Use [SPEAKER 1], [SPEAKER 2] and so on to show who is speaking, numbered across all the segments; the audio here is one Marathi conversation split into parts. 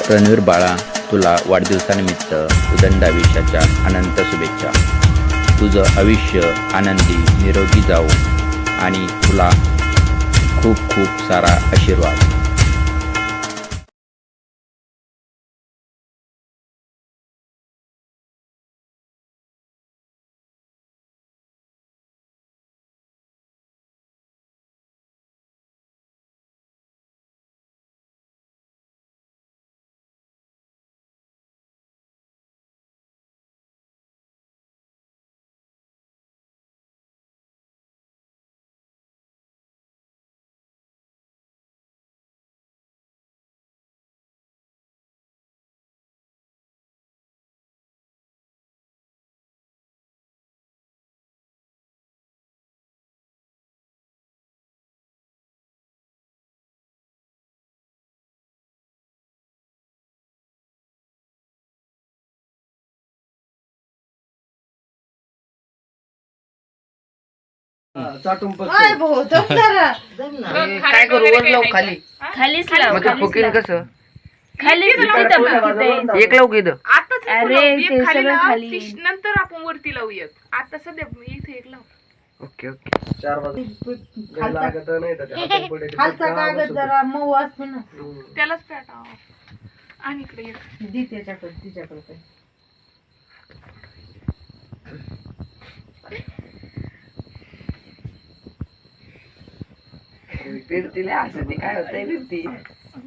[SPEAKER 1] रणवीर बाळा, तुला वाढदिवसानिमित्त उदंड आयुष्याच्या अनंत शुभेच्छा. तुझं आयुष्य आनंदी निरोगी जाऊ आणि तुला खूप खूप सारा आशीर्वाद.
[SPEAKER 2] काय करू वर लावू खाली
[SPEAKER 3] खालीच लाव
[SPEAKER 2] मग फुकीन कसं
[SPEAKER 3] खालीच लाव
[SPEAKER 2] एक लावू की इथं
[SPEAKER 3] अरे ते सगळं खाली
[SPEAKER 4] नंतर आपण वरती लावूयात. आता सध्या इथे एक लाव.
[SPEAKER 2] ओके ओके
[SPEAKER 5] खालचा कागद जरा मऊ असतो ना.
[SPEAKER 4] त्यालाच पेटाव आणि इकडे एक.
[SPEAKER 5] दी त्याच्याकडे तिच्याकडे
[SPEAKER 2] फिरतीला असं ते काय होतंय फिरती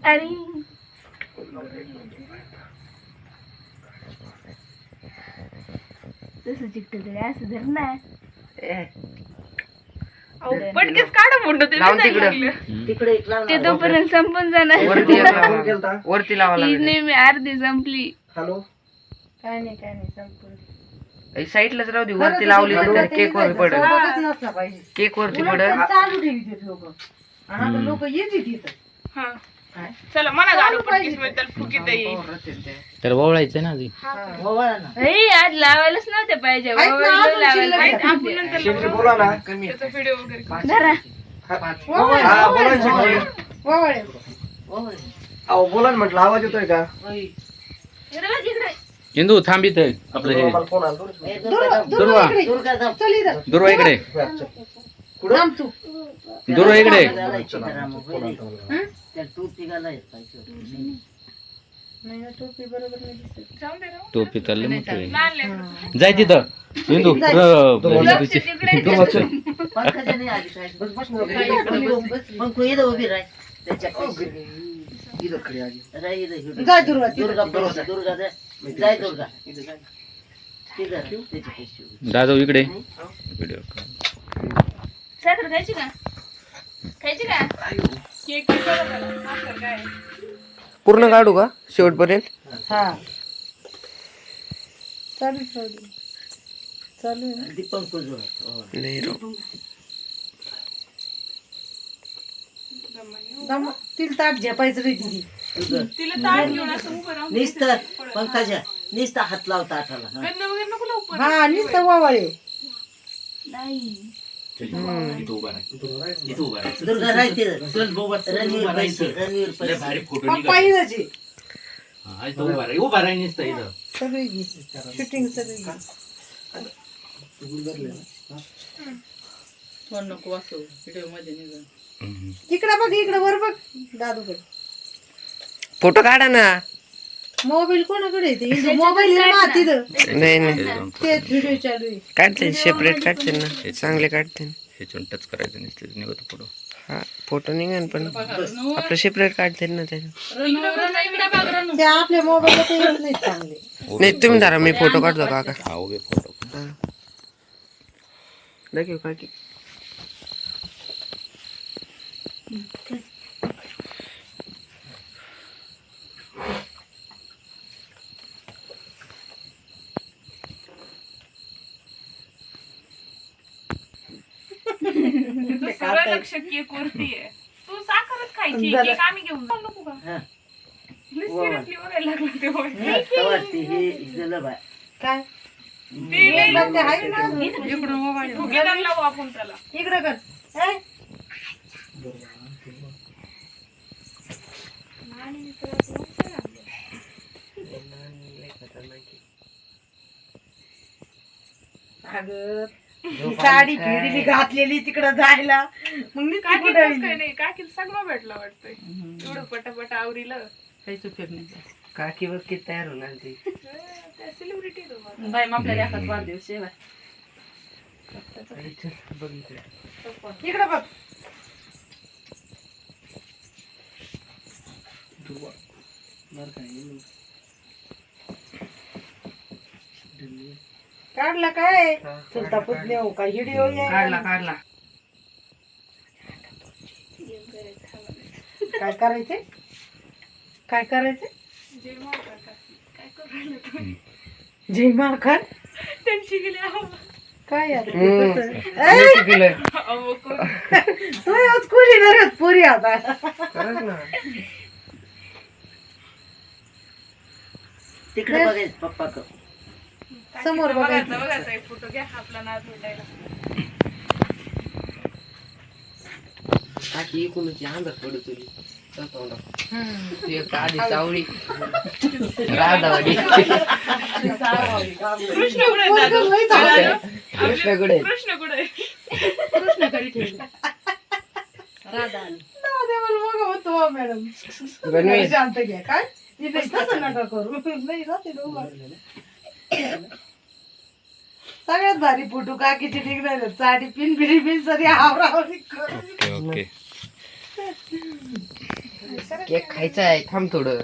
[SPEAKER 3] अरे तसं चिकट तरी असं धर ना.
[SPEAKER 4] अहो, पटकेच काढा म्हणतो ते
[SPEAKER 2] लावून
[SPEAKER 4] नाही
[SPEAKER 2] तिकडं.
[SPEAKER 4] लागलं.
[SPEAKER 5] तिकडे एक लाव
[SPEAKER 3] ते तोपर्यंत संपून जाणार.
[SPEAKER 2] वरती एक लावा. वरती लावा
[SPEAKER 3] ही
[SPEAKER 2] लागेल
[SPEAKER 3] नेहमी अर्धी संपली.
[SPEAKER 5] काय नाही संपूर्ण
[SPEAKER 2] साईडलाच राहू दे वरती लावली तर केक वर पडेल
[SPEAKER 5] सोबतच नसला पाहिजे.
[SPEAKER 2] केक वरती
[SPEAKER 5] उलट
[SPEAKER 2] पडेल
[SPEAKER 5] चालू ठेवी लोक आणि आता लोक येते तिथं
[SPEAKER 4] हा. चला मला घालू पटकेस म्हणजे त्याला फुकीत येईल.
[SPEAKER 1] तर ओवळायचं ना आधी.
[SPEAKER 5] ओवाळा ना.
[SPEAKER 3] हे आज लावायलाच नव्हते पाहिजे.
[SPEAKER 5] आहेत ना,
[SPEAKER 3] ओवाळायला
[SPEAKER 5] अजून
[SPEAKER 3] लावायला
[SPEAKER 5] शिल्लक
[SPEAKER 3] पाहिजे.
[SPEAKER 4] आपण नंतर
[SPEAKER 2] कमी
[SPEAKER 4] त्याचा व्हिडिओ वगैरे काढू.
[SPEAKER 3] धरा.
[SPEAKER 5] ओवाळे.
[SPEAKER 6] बोला ना म्हटलं आवाज येतोय का
[SPEAKER 3] इकडे बघ, इकडे.
[SPEAKER 1] इंदू थांबित आपलं हे
[SPEAKER 6] फोन आला
[SPEAKER 1] दुर्वा
[SPEAKER 5] दुर्गा जाऊ. चल इथं.
[SPEAKER 1] दुर्वा इकडे
[SPEAKER 5] थांब तू.
[SPEAKER 1] दुर्वा इकडे
[SPEAKER 5] नाही ना, टोपी बरोबर नाही दिसत.
[SPEAKER 4] जाऊन दे राव.
[SPEAKER 1] टोपी चालले मोठे
[SPEAKER 4] लहान लेकरं.
[SPEAKER 1] जाय तिथं इंदू
[SPEAKER 3] लक्ष तिकडे.
[SPEAKER 5] जाय दुर्गा
[SPEAKER 1] दादा इकडे व्हिडिओ
[SPEAKER 3] साखर खायची का? खायची का?
[SPEAKER 4] केक किती झाला त्याला? असं काय?
[SPEAKER 2] पूर्ण काढू का शेवटपर्यंत
[SPEAKER 5] हा चालूच राहू दे. चालू आहे ना.
[SPEAKER 2] नाही रो
[SPEAKER 5] दम तिला ताट झेपायचं रे दिदी.
[SPEAKER 4] तिला ताट घेऊन असं उभं राहून
[SPEAKER 7] पंकजा निस्ता हात लावता आठाला
[SPEAKER 4] गंध वगैरे नको लावू पण.
[SPEAKER 5] हा नुसतं वावाळे.
[SPEAKER 3] नाही.
[SPEAKER 7] दुर्गा राहते रणवीर पैसे
[SPEAKER 5] पप्पा इथंच आहे.
[SPEAKER 1] इथं
[SPEAKER 5] सगळी घे शूटिंग सगळी घे. इकडं बघ इकडं वर बघ दादूकडे.
[SPEAKER 2] फोटो काढा ना
[SPEAKER 5] मोबाईल कोणाकडे येते मोबाईल तिथं
[SPEAKER 2] नाही नाही
[SPEAKER 5] ते व्हिडिओ चालू आहे.
[SPEAKER 2] काढते सेपरेट काढते ना चांगले काढते
[SPEAKER 1] हे टच करायचं नसते निघत पुढं.
[SPEAKER 2] हा फोटो निघाल पण आपलं सेपरेट काढते ना त्याच्यात
[SPEAKER 5] ते आपल्या मोबाईलला ते येत नाही चांगले.
[SPEAKER 2] नाही तुम्ही धरा मी फोटो काढतो काका
[SPEAKER 1] हा उभे फोटो
[SPEAKER 2] दाखव काकी
[SPEAKER 4] तुझं सगळं लक्ष केक वरती आहे. तू साखरच खायची. केक आम्ही घेऊन जाऊ नको का? सिरियसली बघायला लागलं ते होय.
[SPEAKER 5] काय
[SPEAKER 4] ते लई
[SPEAKER 5] बघते आहे ना.
[SPEAKER 4] फुगीदार लावू आपण त्याला.
[SPEAKER 5] इकडं कर. ए,
[SPEAKER 2] अगं ही साडी फिडीली घातलेली तिकडं जायला मग मी
[SPEAKER 4] काकी काय नाही काकी सगळं भेटलं वाटतंय एवढं पटापट आवरीलं
[SPEAKER 2] काहीच उपयोग नाही काकी बघ किती तयार होणार ती
[SPEAKER 4] त्या सेलिब्रिटी तुम्हाला
[SPEAKER 3] बाई मग आपल्याला एखाद वाढदिवस आहे बाई.
[SPEAKER 2] बघ इकडे बघ काढला काय चलता पुतले हो का व्हिडिओ काढला काय करायचंय काय करायचंय
[SPEAKER 4] जय महाकाल काकी काय करू राहिलं तुम्ही
[SPEAKER 2] जय महाकाल
[SPEAKER 4] त्यांची गेली
[SPEAKER 2] काय यार
[SPEAKER 4] अहो कोण
[SPEAKER 2] पुरी नरत पुरी आता
[SPEAKER 7] तिकडे बघायचं पप्पा
[SPEAKER 2] समोर बघायचं.
[SPEAKER 4] बघायचा एक फोटो घ्या आपला नाच भेटायला
[SPEAKER 5] काकी एकूणच अंधार पडत होती आधी चावडी राधावाडी
[SPEAKER 4] कृष्ण कुठे आहे दादू?
[SPEAKER 5] कृष्णाकडे
[SPEAKER 4] कृष्ण कुठे आहे?
[SPEAKER 2] मॅडम
[SPEAKER 5] रणवीर
[SPEAKER 2] शांत घ्या काय तसं नका करू नाही राहते सगळ्यात भारी फोटो काकीची निघणार साडी पिन बिरी पिन सरी आवरावरी करून
[SPEAKER 1] ओके
[SPEAKER 5] केक खायचा आहे थांब थोडं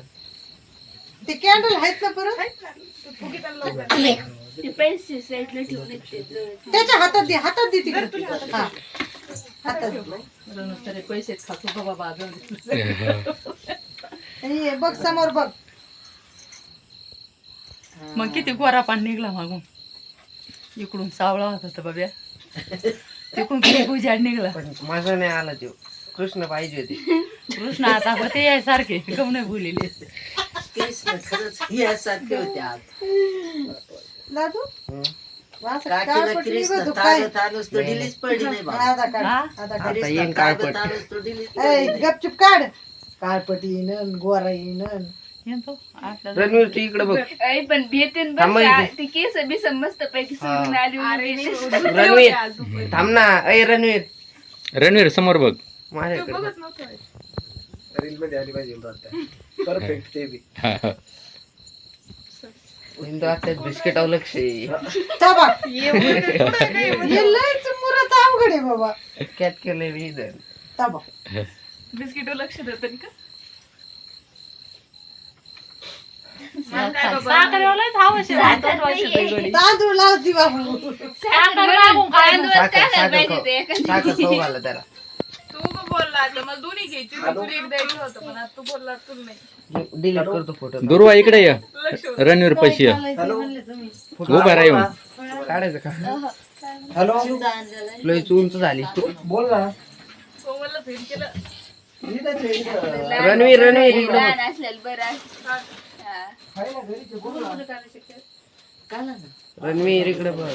[SPEAKER 2] ते कॅन्डल आहेत ना परत
[SPEAKER 3] ते पैसे साईडला ठेवले ते
[SPEAKER 2] त्याच्या हातात दे तिकडे हा हातात दे.
[SPEAKER 3] पैसेच खातो बाबा
[SPEAKER 2] आणि हे बघ समोर बघ
[SPEAKER 8] मग किती गोरा पाणी निघला मागून इकडून सावळा होता तर बाब्या तिकडून किती उजाड निघला
[SPEAKER 5] पण माझा नाही आला तो कृष्ण पाहिजे होते
[SPEAKER 8] कृष्ण आता होते यासारखे कम नाही बोललेले
[SPEAKER 7] कृष्ण खरंच यासारखे होते आज
[SPEAKER 2] दादू असं
[SPEAKER 7] काकीला
[SPEAKER 2] काळपट
[SPEAKER 7] कृष्ण
[SPEAKER 2] निघतो काय
[SPEAKER 7] तानूस तो डिलीच पडली नाही बा
[SPEAKER 2] आता काढ
[SPEAKER 8] हा?
[SPEAKER 2] आता काढ
[SPEAKER 5] आता येईन काळपट
[SPEAKER 7] तानूस तो डिलीच
[SPEAKER 2] ए, गपचूप काढ काळपट येईन गोरा येईन
[SPEAKER 8] येतो आपल्याला
[SPEAKER 5] रणवीर तू इकडे बघ
[SPEAKER 3] पण भेटेन
[SPEAKER 5] थांब
[SPEAKER 3] बस
[SPEAKER 5] इथे.
[SPEAKER 3] ते केस बिस मस्त पैकी सोडून आली
[SPEAKER 5] रणवीर थांब ना अय रणवीर
[SPEAKER 1] रणवीर समोर बघ
[SPEAKER 5] माझ्याकडे
[SPEAKER 4] बघत नव्हतं
[SPEAKER 6] रील मध्ये आली पाहिजे परफेक्ट ते बी
[SPEAKER 5] हिंदू आता बिस्किटावर लक्ष आहे.
[SPEAKER 2] ताबा हे लयच मुरत अवघड आहे बाबा
[SPEAKER 5] कॅट केलंय मी इथं
[SPEAKER 2] ताबा
[SPEAKER 4] बिस्किट लक्ष देतं का
[SPEAKER 8] साखरेवालाच हवं
[SPEAKER 2] तांदूळ लावती बाबू
[SPEAKER 5] साखर खाऊ घाला त्याला
[SPEAKER 4] तू का बोलला आता मला दोन्ही घ्यायची तुला एक द्यायचं होतं पण आता तू बोलला तुला नाही
[SPEAKER 5] डिलीट करतो फोटो
[SPEAKER 1] दुर्वा इकडे ये
[SPEAKER 4] लक्ष
[SPEAKER 1] रणवीर पैसे ये उभा राहा येऊन
[SPEAKER 5] काढायचं का
[SPEAKER 6] हॅलो
[SPEAKER 5] लयच उंच झाली तू
[SPEAKER 6] बोल ना
[SPEAKER 4] कोमलला फेल केलं
[SPEAKER 6] इथंच आहे, इथं.
[SPEAKER 5] रणवीर रणवीर इकडे बघ.
[SPEAKER 3] लहान असलेलं बरं असतं. हा.
[SPEAKER 6] आहे ना घरीच आहे, बोल ना.
[SPEAKER 7] काला ना
[SPEAKER 5] रणवीर इकडे बघ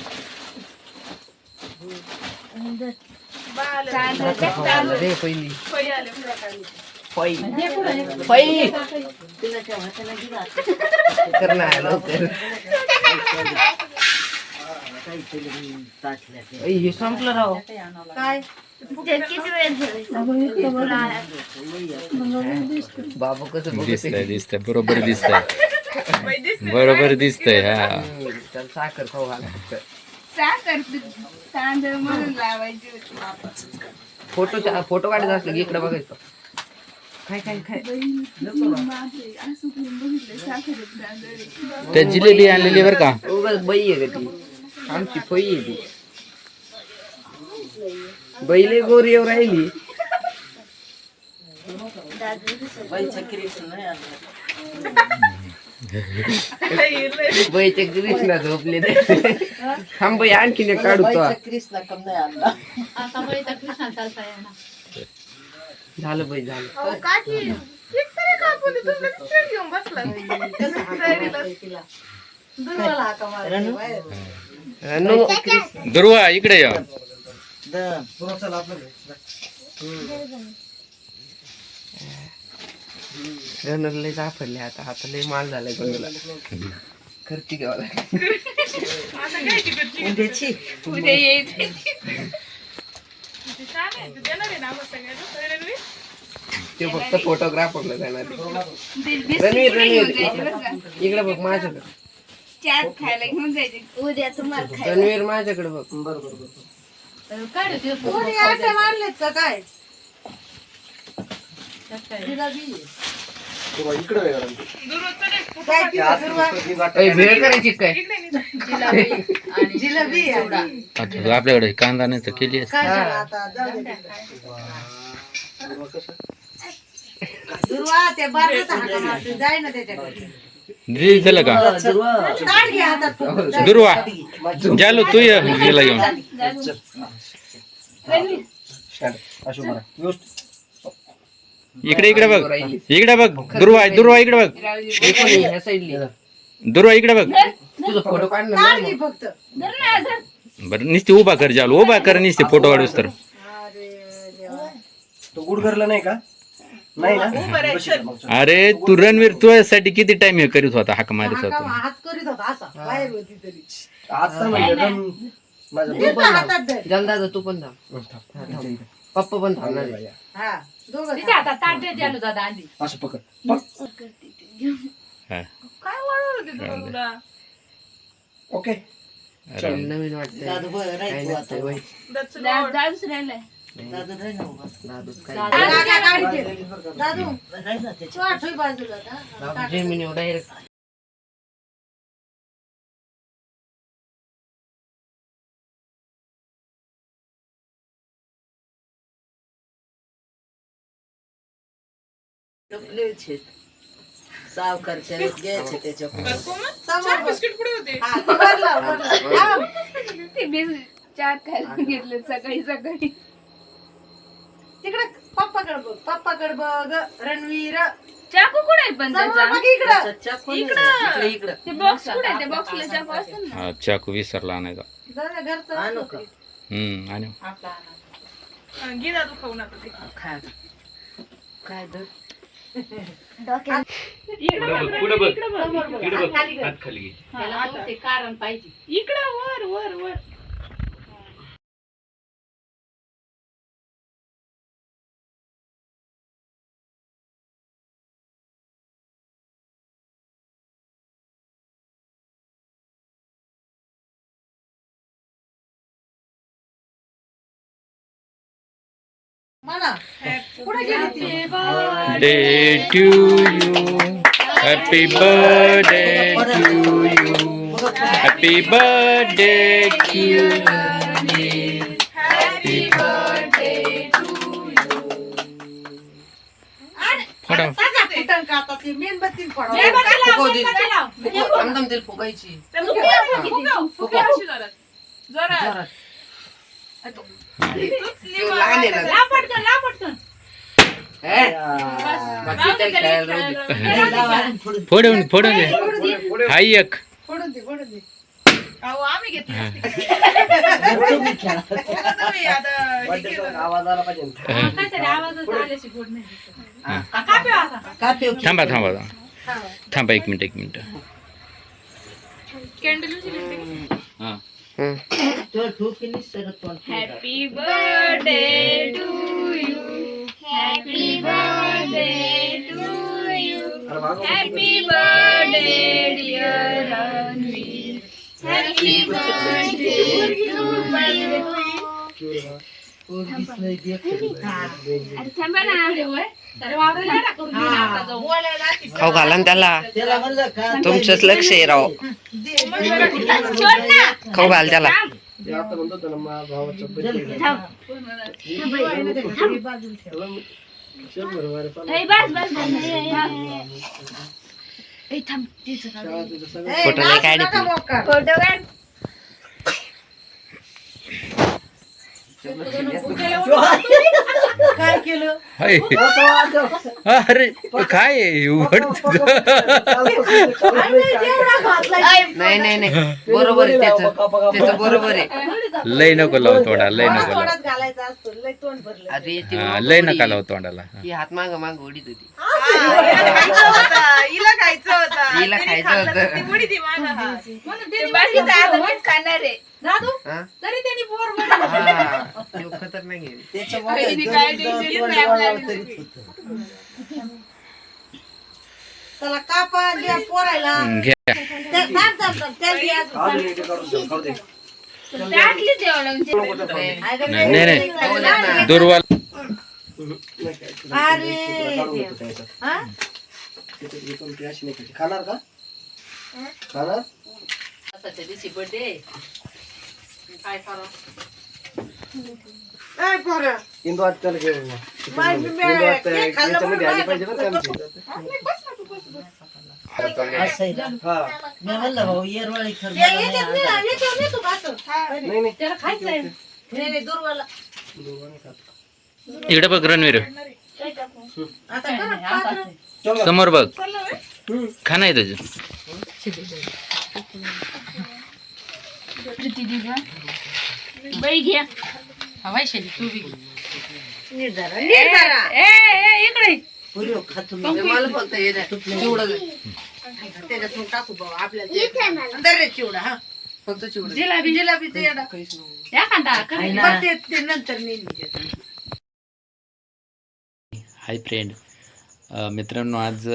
[SPEAKER 5] रे पहिली
[SPEAKER 4] पै आले
[SPEAKER 5] पै पै
[SPEAKER 7] तिला त्या हाताला दिला
[SPEAKER 5] कर ना लवकर
[SPEAKER 7] काहीतरी ताटल्या ते.
[SPEAKER 5] ऐ, हे संपलं राव
[SPEAKER 2] काय
[SPEAKER 3] ते किती वेळ
[SPEAKER 5] बाबा कसं
[SPEAKER 1] दिसतंय दिसतंय बरोबर दिसतंय बरोबर दिसतंय हा
[SPEAKER 5] चल साखर खाऊ घाला
[SPEAKER 3] साखर तांदूळ म्हणून लावायची होती
[SPEAKER 5] फोटो काढायचा असलं की इकडे बघायचं काय काय काय
[SPEAKER 3] बापरे, असं करून बघितलं साखर तांदूळ
[SPEAKER 1] त्या जिलेबी आणलेली बरं का
[SPEAKER 5] उगाच बाई आहे का ती आमची फई आहे ती बैले गोरीवर राहिली
[SPEAKER 7] बाईचा कृष्ण नाही आणला.
[SPEAKER 5] बैचे कृष्णा झोपले ते थांब बाई आणखीन एक काढू तो
[SPEAKER 7] बाईचा कृष्ण कम नाही आणला
[SPEAKER 5] झालं बाई झालं
[SPEAKER 4] घेऊन बसला
[SPEAKER 2] दुर्वाला हाका मारायची बाहेर.
[SPEAKER 5] रणू
[SPEAKER 1] दुर्वा इकडे ये
[SPEAKER 7] दम.
[SPEAKER 6] पुढं चल आपलं घरी.
[SPEAKER 5] रणूला लय सापडले आता आता लय माल झालाय गंगूला खर्ची घ्यावं लागेल.
[SPEAKER 4] आता घ्यायची कच्ची.
[SPEAKER 7] उद्याची
[SPEAKER 3] उद्या यायचं
[SPEAKER 4] ते छान आहे. ते देणार आहे ना आपण सगळ्यांना. रणवीर?
[SPEAKER 5] ते फक्त फोटोग्राफरला जाणार.
[SPEAKER 3] बिस्किट
[SPEAKER 5] रणवीर,
[SPEAKER 3] पुडे घेऊन
[SPEAKER 5] रणवीर.
[SPEAKER 3] जायचे बरं का.
[SPEAKER 5] इकडे बघ माझ्याकडे.
[SPEAKER 3] चाट खायला घेऊन जायचे उद्या तुम्हाला खायला.
[SPEAKER 5] रणवीर माझ्याकडे बघ.
[SPEAKER 2] कोणी आटे मारलेत का काय जिलेबी.
[SPEAKER 6] इकडे वेगळा
[SPEAKER 4] दुरोजचं नाही. फोटो
[SPEAKER 2] काय
[SPEAKER 4] काढ.
[SPEAKER 2] किलो सुरुवात?
[SPEAKER 5] भेळ करायची काय?
[SPEAKER 4] इकडे नाही.
[SPEAKER 2] जिलेबी आहे.
[SPEAKER 1] आता आपल्याकडे कांदा नाही तर केली असती.
[SPEAKER 2] काय झालं आता जाऊ दे. दुर्वा ते बारकाचा हाका मारते जाय ना त्याच्याकडे.
[SPEAKER 1] दिली झालं का
[SPEAKER 2] ताट घे हातात फक्त.
[SPEAKER 1] दुर्वा जालो तू ये गेला घेऊन इकडे इकडे बघ इकडे बघ दुर्वा इकडे बघ
[SPEAKER 5] ह्या साईडली.
[SPEAKER 1] दुर्वा इकडे बघ
[SPEAKER 5] तुझा फोटो काढ ना.
[SPEAKER 2] ताट घे फक्त.
[SPEAKER 3] धर ना, धर.
[SPEAKER 1] बरं नुसती उभा कर जालो उभा कर नुसती फोटो काढूस तर
[SPEAKER 2] अरे देवा.
[SPEAKER 6] तो गुड करला नाही का नाही ना बशी मग चल.
[SPEAKER 1] अरे तू रणवीर तुझ्यासाठी किती टाइम हे करीत होता हाक मारित
[SPEAKER 2] हाका
[SPEAKER 1] होता
[SPEAKER 2] हात करीत होता असा बाहेर होती तरी
[SPEAKER 6] आता म्हणजे रन माझा
[SPEAKER 2] नुसतं हातात धर.
[SPEAKER 5] जलदादा तू पण थांब. हा, थांब. पप्पा पण थांबणार आहे.
[SPEAKER 2] हा दोघं
[SPEAKER 6] असं पकड
[SPEAKER 1] हा.
[SPEAKER 4] काय वाढवलं ते तुला?
[SPEAKER 6] ओके
[SPEAKER 5] चल, नवीन वाटतंय.
[SPEAKER 7] दादू बरं
[SPEAKER 5] काय
[SPEAKER 7] राहील
[SPEAKER 5] नसतंय
[SPEAKER 7] आता.
[SPEAKER 5] बाई.
[SPEAKER 4] दादूचं
[SPEAKER 3] दा-
[SPEAKER 4] नाव.
[SPEAKER 3] दादूच राहिलाय.
[SPEAKER 7] दादू राहील ना उभा.
[SPEAKER 5] दादूच काय.
[SPEAKER 2] काका गाडी दे. दादू
[SPEAKER 7] राहील ना
[SPEAKER 2] तू
[SPEAKER 7] त्याच्या
[SPEAKER 2] आठवी बाजूला का?
[SPEAKER 5] दादू जेमिनी डायरेक्ट.
[SPEAKER 7] टोपलेच आहेत. सावकारच्या वेळेस घ्यायचे त्याच्याकडून.
[SPEAKER 4] बरं, कोमल?
[SPEAKER 2] समोर
[SPEAKER 4] चार
[SPEAKER 2] बघ.
[SPEAKER 4] बिस्किट कुठे होते?
[SPEAKER 2] हा, तू वरला, वरला. हा.
[SPEAKER 3] ते चाट खायला घेतले सकाळी सकाळी.
[SPEAKER 2] तिकडे पप्पाकडे बघ पप्पाकडे बघ रणवीर
[SPEAKER 3] चाकू कुठे आहे पण
[SPEAKER 2] समोर
[SPEAKER 3] त्याचा?
[SPEAKER 2] बघ इकडं
[SPEAKER 7] त्याचा चाकू नाही. इकडे इकडं
[SPEAKER 3] ते बॉक्स कुठे आहे? त्या बॉक्सला चाकू असेल ना.
[SPEAKER 1] हा, चाकू विसरला आणायचा
[SPEAKER 2] जाऊ दे, घरचं
[SPEAKER 7] आणू
[SPEAKER 2] असतं
[SPEAKER 7] का?
[SPEAKER 2] ते.
[SPEAKER 1] आणि
[SPEAKER 4] घे दादू खाऊन आता ते.
[SPEAKER 7] खा काय दर
[SPEAKER 3] डोक्यात.
[SPEAKER 4] इकडं बघ,
[SPEAKER 1] पुढं बघ.
[SPEAKER 4] इकडं बघ.
[SPEAKER 2] समोर बघ. हात खाली कर.
[SPEAKER 1] हात खाली घे.
[SPEAKER 4] हा, आता. इकडं वर वर वर.
[SPEAKER 2] म्हणा कुठे गेली ती?
[SPEAKER 1] Day to you. Happy birthday to you. Happy birthday to you. Happy birthday to you. फोडा.
[SPEAKER 2] ताजा फुटण का आता ते मेणबत्तीत फोडावं.
[SPEAKER 5] फुगव दे. फुगव, थांब थांब, त्याला फुगायची.
[SPEAKER 4] त्याला फुगव, फुगव अशी जोरात. जोरात.
[SPEAKER 5] जोरात.
[SPEAKER 4] तूच
[SPEAKER 5] तो लहान आहे ना.
[SPEAKER 4] लापटकन, लापटकन.
[SPEAKER 5] हे? बाकी काय खेळायला राहू दे.
[SPEAKER 1] फोडून दे हाय एक
[SPEAKER 2] फोडून दे फोडून दे.
[SPEAKER 4] अहो, आम्ही घेतली
[SPEAKER 1] हा.
[SPEAKER 4] असती का?
[SPEAKER 7] तुम्ही खेळा.
[SPEAKER 4] तुम्ही आता हे केलं.
[SPEAKER 6] आवाज आला पाहिजे ना.
[SPEAKER 4] कापी आता.
[SPEAKER 7] कापीव
[SPEAKER 1] थांबा थांबा एक मिनिट
[SPEAKER 4] कॅन्डल उचलली.
[SPEAKER 1] हा
[SPEAKER 7] तो ठोकीने सरत पण
[SPEAKER 3] happy birthday to you. Happy birthday to you.
[SPEAKER 6] अरे मागं
[SPEAKER 3] happy birthday dear Ranveer. Happy birthday to you.
[SPEAKER 7] दिसलंय देख.
[SPEAKER 3] अरे थांबा ना.
[SPEAKER 5] खाऊ घाला ना त्याला.
[SPEAKER 7] त्याला म्हणलं का
[SPEAKER 5] तुमचंच लक्ष आहे राव.
[SPEAKER 3] सोड ना.
[SPEAKER 5] खाऊ घाल त्याला.
[SPEAKER 6] ते आता म्हणतो होता ना मा भावाचा birthday. चल बरं बरं पण
[SPEAKER 3] ए, बस बस बस. ए, थांब. तिचं काढ.
[SPEAKER 6] शाळा तुझं सगळं
[SPEAKER 2] ए,
[SPEAKER 5] फोटो नाही
[SPEAKER 2] नाच
[SPEAKER 5] काढत
[SPEAKER 2] नका
[SPEAKER 5] मी.
[SPEAKER 2] मोका.
[SPEAKER 3] फोटो काढ.
[SPEAKER 2] काय केलं
[SPEAKER 1] हाय. अरे काय आहे? उघड तुझं.
[SPEAKER 5] नाही नाही नाही बरोबर आहे त्याचं त्याचं बरोबर आहे.
[SPEAKER 1] लय नको लावू तोंडाला, लय नको लावू.
[SPEAKER 2] थोडाच घालायचा असतो लय तोंड भरलं
[SPEAKER 5] अरे ती
[SPEAKER 1] हा, लय नका लावू तोंडाला.
[SPEAKER 5] ती हात माग माग ओढीत होती.
[SPEAKER 4] हिला खायचं होतं
[SPEAKER 5] हिला खायचं होतं.
[SPEAKER 3] बाकीचं आता मीच खाणार आहे.
[SPEAKER 2] दादू
[SPEAKER 5] हा?
[SPEAKER 2] तरी त्यांनी पोर
[SPEAKER 5] हा, ते खतरनाक आहे.
[SPEAKER 7] त्याच्यामुळे
[SPEAKER 3] पहिली
[SPEAKER 7] दोन-
[SPEAKER 3] काय
[SPEAKER 7] दोन
[SPEAKER 3] टेन्शन
[SPEAKER 7] तोंड
[SPEAKER 3] नाही
[SPEAKER 7] वाढवावं
[SPEAKER 3] आपल्याला.
[SPEAKER 7] तरी होतं.
[SPEAKER 2] त्याला कापा द्या पोरायला
[SPEAKER 1] घ्या.
[SPEAKER 3] टाकलीच एवढं
[SPEAKER 1] नाही नाही दुर्वाल.
[SPEAKER 6] खाणार का खाणार
[SPEAKER 7] असाच्या दिवशी बर्थडे काय करा
[SPEAKER 6] इंदू आत्याला घेऊन या. इंदू आत्या याच्यामध्ये आली पाहिजे बरं का आमची.
[SPEAKER 7] असायला
[SPEAKER 6] हा
[SPEAKER 7] मी म्हणलं भाऊ येरवाळी खर
[SPEAKER 6] नाही नाही
[SPEAKER 2] त्याला खायचंय नाही दुर्वाला
[SPEAKER 1] इकडे बघ रणवीर,
[SPEAKER 2] आता करा पात्र.
[SPEAKER 1] समोर बघ. खा नाही तुझं.
[SPEAKER 3] बाई घ्या.
[SPEAKER 8] वैशाली तू बी
[SPEAKER 2] नीट धरा.
[SPEAKER 8] इकडे
[SPEAKER 7] पुरी खातो मी.
[SPEAKER 5] ते मला फक्त हे नाही, चिवडं दे.
[SPEAKER 2] त्याच्यातून टाकू भाऊ आपल्याला दर रे चिवडा हा
[SPEAKER 5] फक्त चिवडं दे.
[SPEAKER 8] जिलाबी
[SPEAKER 2] जिलाबीचं येडा
[SPEAKER 5] काहीच नको.
[SPEAKER 8] या कांदा
[SPEAKER 7] आहे ना.
[SPEAKER 2] बरं, ते नंतर नेईन मी त्याचं.
[SPEAKER 1] हाय फ्रेंड, मित्रांनो आज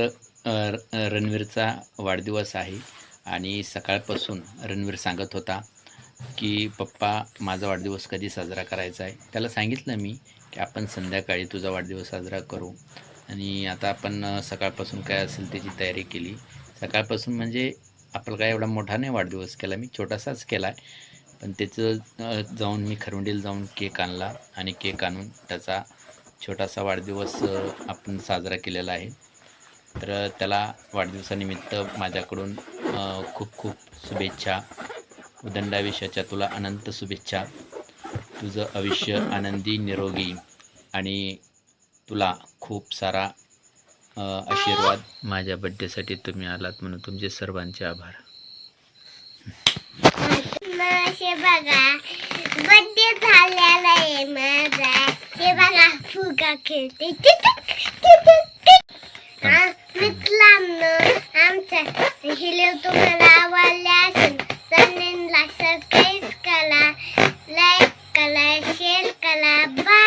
[SPEAKER 1] रणवीरचा वाढदिवस आहे आणि सकाळपासून रणवीर सांगत होता की पप्पा माझा वाढदिवस कधी साजरा करायचा आहे. त्याला सांगितलं मी की आपण संध्याकाळी तुझा वाढदिवस साजरा करू आणि आता आपण सकाळपासून काय असेल त्याची तयारी केली. सकाळपासून म्हणजे आपला काय एवढा मोठा नाही वाढदिवस केला, मी छोटासाच केला आहे. पण त्याचं जाऊन मी खरवंडीला जाऊन केक आणला आणि केक आणून त्याचा छोटासा वाढदिवस आपण साजरा केलेला आहे. तर त्याला वाढदिवसानिमित्त माझ्याकडून खूप खूप शुभेच्छा. उदंडाविषयाच्या तुला अनंत शुभेच्छा. तुझं आयुष्य आनंदी निरोगी आणि तुला खूप सारा आशीर्वाद. माझ्या बड्डेसाठी तुम्ही आलात म्हणून तुमचे सर्वांचे आभार.
[SPEAKER 9] हे बघा बर्थडे झालेला आहे माझा. हे बघा फुगा खेळते. मित्रांनो आमचा व्हिडिओ तुम्हाला आवडला असेल चॅनलला सबस्क्राईब करा, लाईक करा, शेअर करा. बाय.